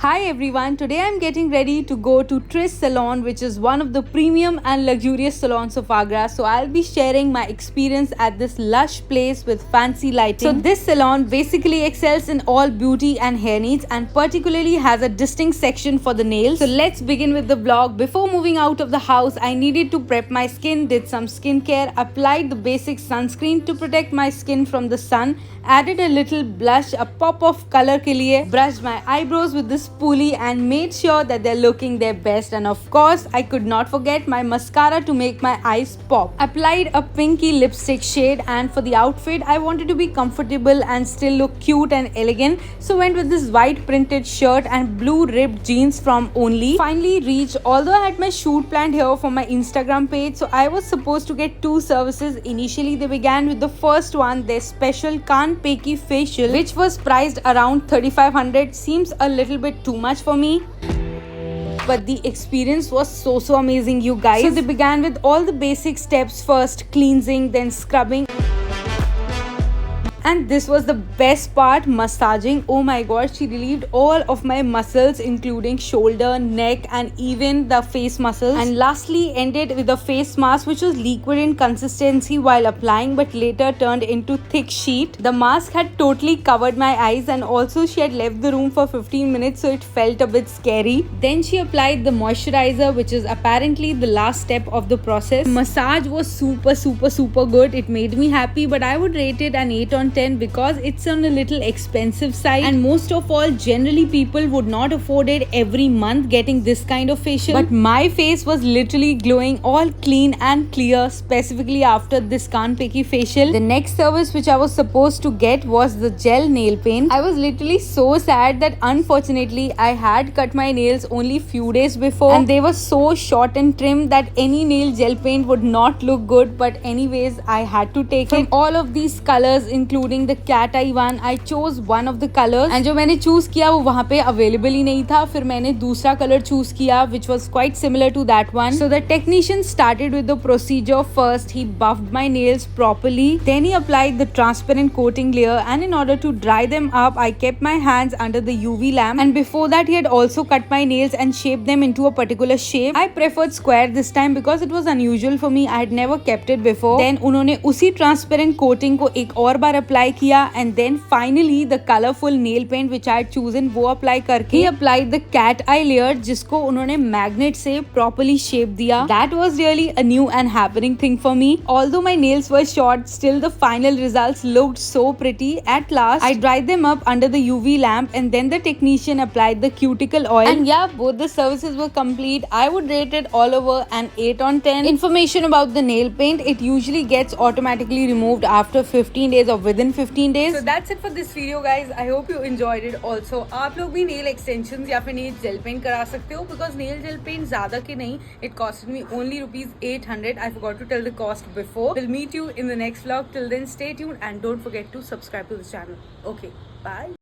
Hi everyone, today I'm getting ready to go to Tris Salon, which is one of the premium and luxurious salons of Agra. So I'll be sharing my experience at this lush place with fancy lighting. So this salon basically excels in all beauty and hair needs and particularly has a distinct section for the nails. So let's begin with the vlog. Before moving out of the house, I needed to prep my skin, did some skincare, applied the basic sunscreen to protect my skin from the sun, added a little blush, a pop of color ke liye, brushed my eyebrows with this spoolie and made sure that they're looking their best, and of course I could not forget my mascara to make my eyes pop. Applied a pinky lipstick shade, and for the outfit I wanted to be comfortable and still look cute and elegant, so went with this white printed shirt and blue ribbed jeans from Only. Finally reached, although I had my shoot planned here for my Instagram page, so I was supposed to get two services. Initially they began with the first one, their special Kaan Peki facial, which was priced around 3500. Seems a little bit too much for me, but the experience was so amazing, you guys. So they began with all the basic steps, first cleansing, then scrubbing, and this was the best part, massaging. Oh my god, she relieved all of my muscles including shoulder, neck and even the face muscles, and lastly ended with a face mask which was liquid in consistency while applying but later turned into thick sheet. The mask had totally covered my eyes and also she had left the room for 15 minutes, so it felt a bit scary. Then she applied the moisturizer, which is apparently the last step of the process. Massage was super good. It made me happy, but I would rate it an 8 on 10 because it's on a little expensive side, and most of all generally people would not afford it every month getting this kind of facial, but my face was literally glowing, all clean and clear, specifically after this Kaan Peki facial. The next service which I was supposed to get was the gel nail paint. I was literally so sad that unfortunately I had cut my nails only few days before and they were so short and trim that any nail gel paint would not look good, but anyways I had to take it. From all of these colors including the cat eye one, I chose one of the colors, and जो मैंने choose किया वो वहाँ पे available ही नहीं था, फिर मैंने दूसरा color choose किया which was quite similar to that one. So the technician started with the procedure. First he buffed my nails properly, then he applied the transparent coating layer, and in order to dry them up I kept my hands under the UV lamp, and before that he had also cut my nails and shaped them into a particular shape. I preferred square this time because it was unusual for me, I had never kept it before. Then उन्होंने उसी transparent coating को एक और बार apply किया, and then finally the colorful nail paint which I had chosen वो apply करके he applied the cat eye layer जिसको उन्होंने magnet से properly shape दिया. That was really a new and happening thing for me. Although my nails were short, still the final results looked so pretty. At last I dried them up under the UV lamp, and then the technician applied the cuticle oil, and yeah, both the services were complete. I would rate it all over an 8 on 10. Information about the nail paint, it usually gets automatically removed after 15 days or within 15 days. So that's it for this video guys. I hope you enjoyed it also. आप लोग भी nail extensions या फिर nail gel paint करा सकते हो, because nail gel paint ज़्यादा के नहीं, it costed me only ₹800. I forgot to tell the cost before. We'll meet you in the next vlog. Till then stay tuned and don't forget to subscribe to the channel. Okay, bye.